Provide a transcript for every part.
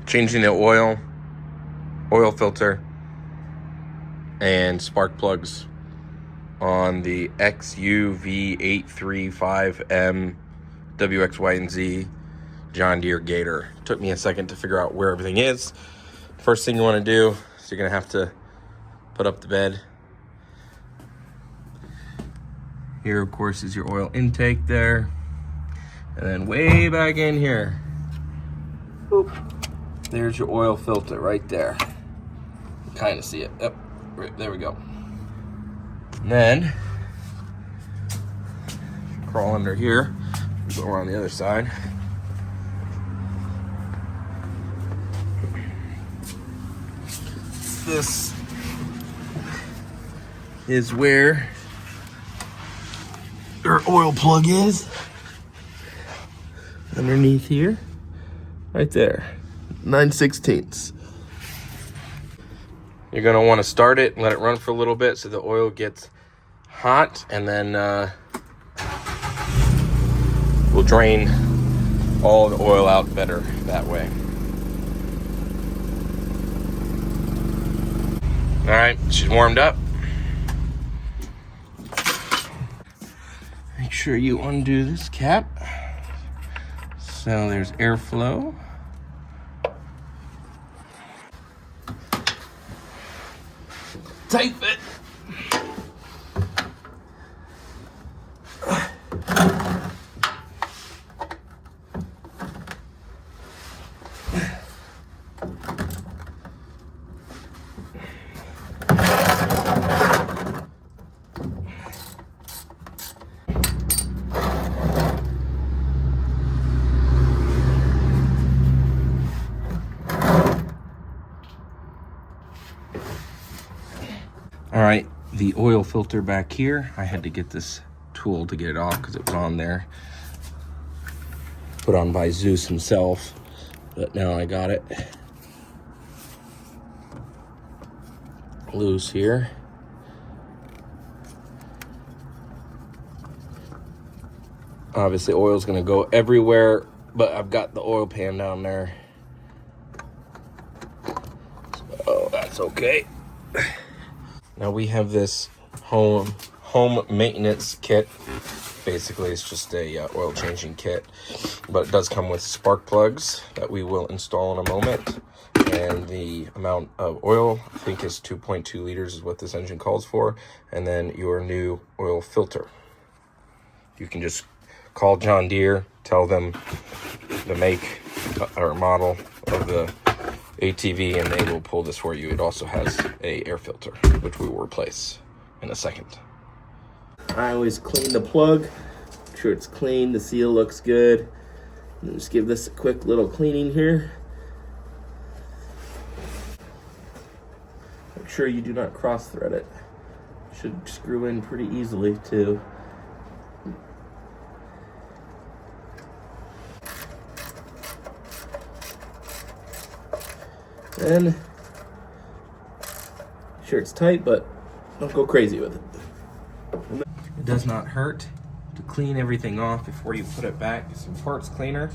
changing the oil filter, and spark plugs on the XUV835M WX, and Z John Deere Gator. Took me a second to figure out where everything is. First thing you want to do is you're going to have to put up the bed. Here, of course, is your oil intake there. And then way back in here, boop, there's your oil filter right there. Kind of see it. Yep, right, there we go. And then, crawl under here, go around the other side. This is where your oil plug is. Underneath here, right there, 9/16. You're gonna want to start it and let it run for a little bit so the oil gets hot, and then we'll drain all the oil out better that way. All right, she's warmed up. Make sure you undo this cap so there's airflow. Tight fit. All right, the oil filter back here, I had to get this tool to get it off because it was on there. Put on by Zeus himself, but now I got it loose here. Obviously, oil's gonna go everywhere, but I've got the oil pan down there, so that's okay. Now we have this home maintenance kit. Basically, it's just a oil changing kit, but it does come with spark plugs that we will install in a moment. And the amount of oil, I think, is 2.2 liters is what this engine calls for. And then your new oil filter. You can just call John Deere, tell them the make or model of the ATV, and they will pull this for you. It also has a air filter, which we will replace in a second. I always clean the plug, make sure it's clean, the seal looks good. And just give this a quick little cleaning here. Make sure you do not cross thread it. Should screw in pretty easily too. And sure it's tight, but don't go crazy with it. It does not hurt to clean everything off before you put it back. Get some parts cleaner.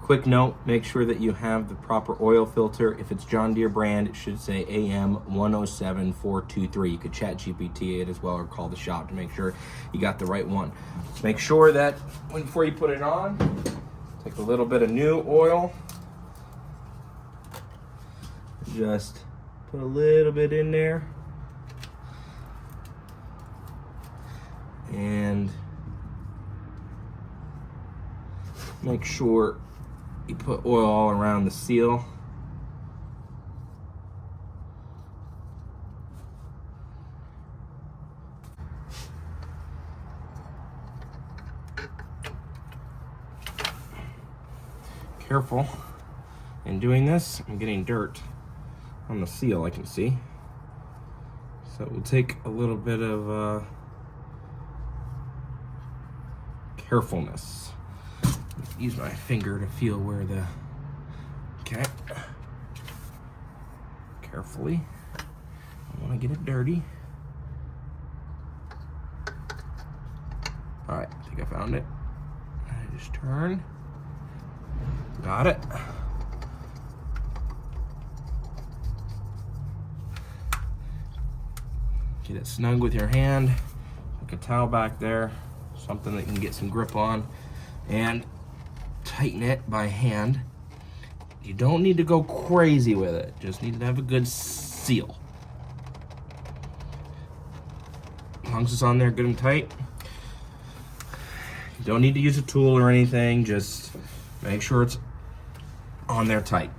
Quick note, make sure that you have the proper oil filter. If it's John Deere brand, it should say AM107423. You could chat GPT it as well or call the shop to make sure you got the right one. Make sure that before you put it on, take a little bit of new oil. Just put a little bit in there. And make sure you put oil all around the seal. Careful. In doing this, I'm getting dirt on the seal, I can see. So it will take a little bit of carefulness. Use my finger to feel where the, okay, carefully. I want want to get it dirty. All right, I think I found it. I just turn. Got it. Get it snug with your hand. Like a towel back there, something that you can get some grip on, and tighten it by hand. You don't need to go crazy with it, just need to have a good seal. As long as it's on there good and tight. You don't need to use a tool or anything, just make sure it's on there tight.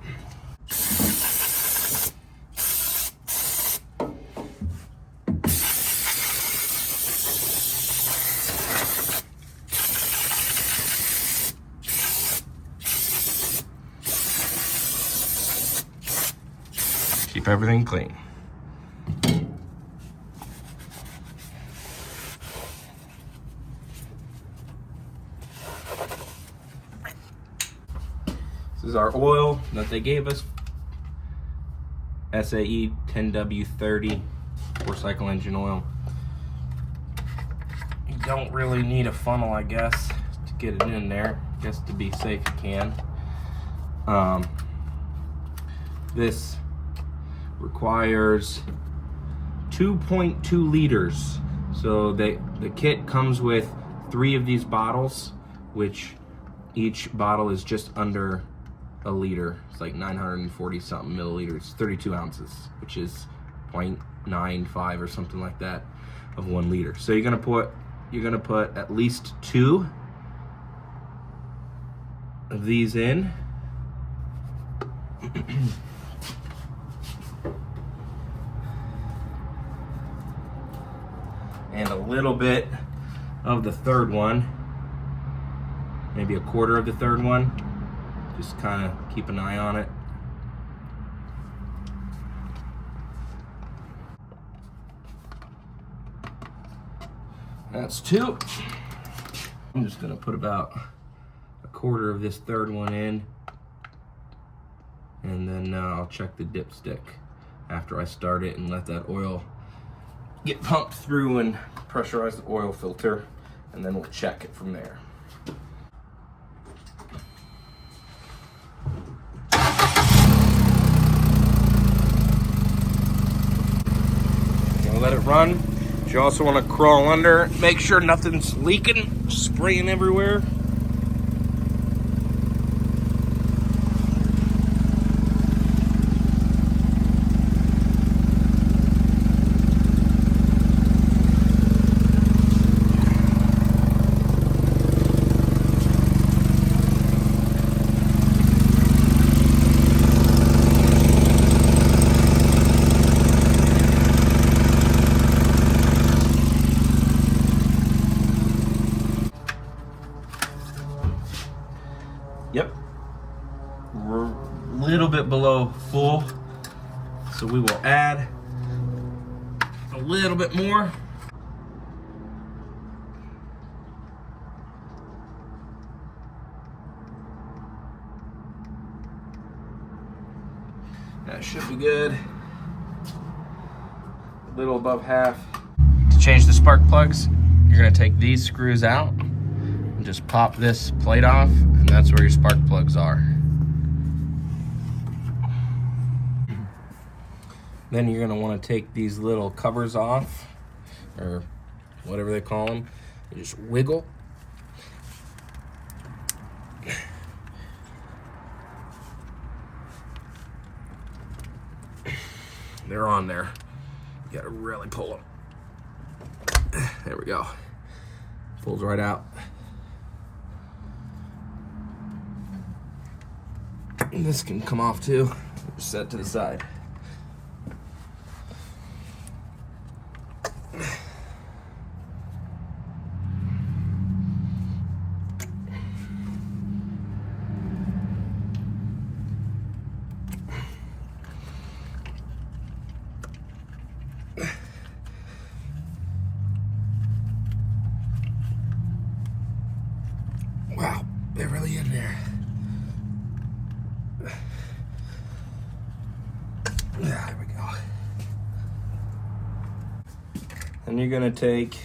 Keep everything clean. This is our oil that they gave us. SAE 10W30 4-cycle engine oil. You don't really need a funnel, I guess, to get it in there. Just to be safe, you can. This requires 2.2 liters. So the kit comes with 3 of these bottles, which each bottle is just under a liter. It's like 940 something milliliters, 32 ounces, which is 0.95 or something like that of 1 liter. So you're gonna put at least 2 of these in. And a little bit of the third one, maybe a quarter of the third one. Just kind of keep an eye on it. That's 2. I'm just gonna put about a quarter of this third one in, and then I'll check the dipstick after I start it and let that oil get pumped through and pressurize the oil filter, and then we'll check it from there. Gonna let it run. You also want to crawl under, make sure nothing's leaking, spraying everywhere. Yep, we're a little bit below full, so we will add a little bit more. That should be good. A little above half. To change the spark plugs, you're gonna take these screws out and just pop this plate off, and that's where your spark plugs are. Then you're gonna wanna take these little covers off, or whatever they call them. You just wiggle. They're on there. You gotta really pull them. There we go. Pulls right out. And this can come off too. Just set it to the side. Wow, they're really in there. There we go. Then you're gonna take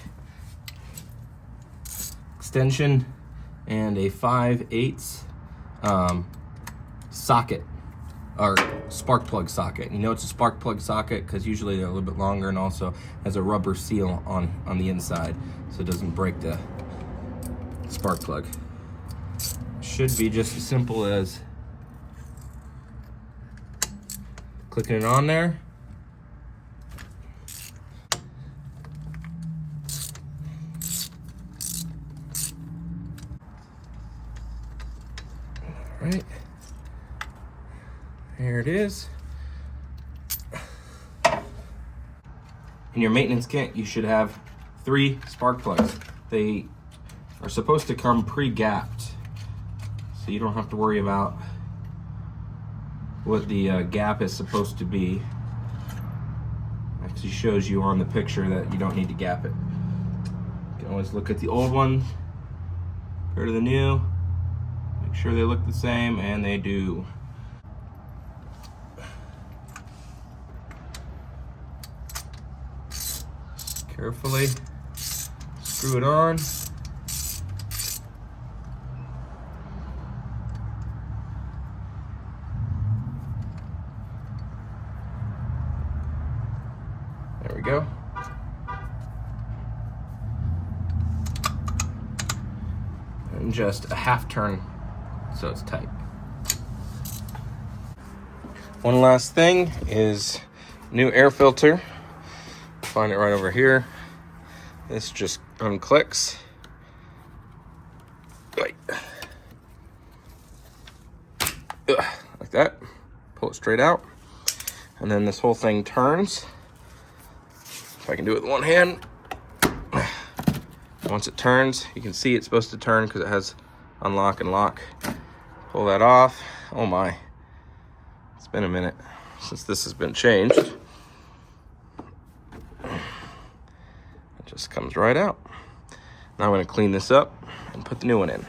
extension and a 5/8 socket, or spark plug socket. You know it's a spark plug socket because usually they're a little bit longer, and also has a rubber seal on the inside so it doesn't break the spark plug. Should be just as simple as clicking it on there. All right, here it is. In your maintenance kit, you should have 3 spark plugs. They are supposed to come pre-gapped, so you don't have to worry about what the gap is supposed to be. Actually shows you on the picture that you don't need to gap it. You can always look at the old one, compare to the new, make sure they look the same, and they do. Carefully screw it on. There we go. And just a half turn so it's tight. One last thing is new air filter. Find it right over here. This just unclicks. Like that. Pull it straight out. And then this whole thing turns. If I can do it with one hand. Once it turns, you can see it's supposed to turn because it has unlock and lock. Pull that off. Oh my. It's been a minute since this has been changed. It just comes right out. Now I'm going to clean this up and put the new one in.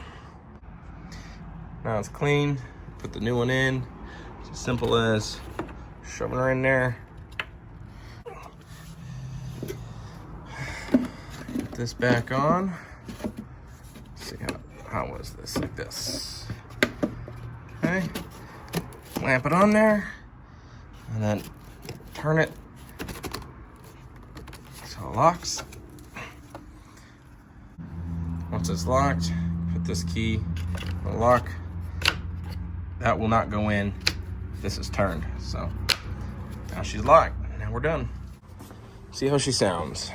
Now it's clean. Put the new one in. It's as simple as shoving her in there. Put this back on. Let's see how was this? Like this. Okay. Clamp it on there, and then turn it so it locks. Once it's locked, put this key in the lock. That will not go in if this is turned. So now she's locked. Now we're done. See how she sounds.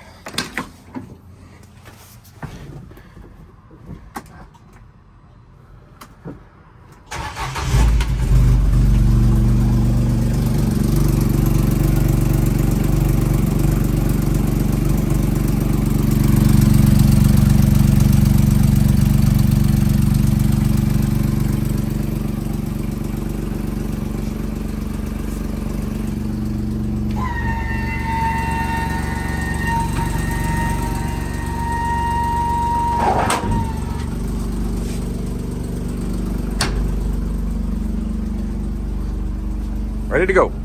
Ready to go.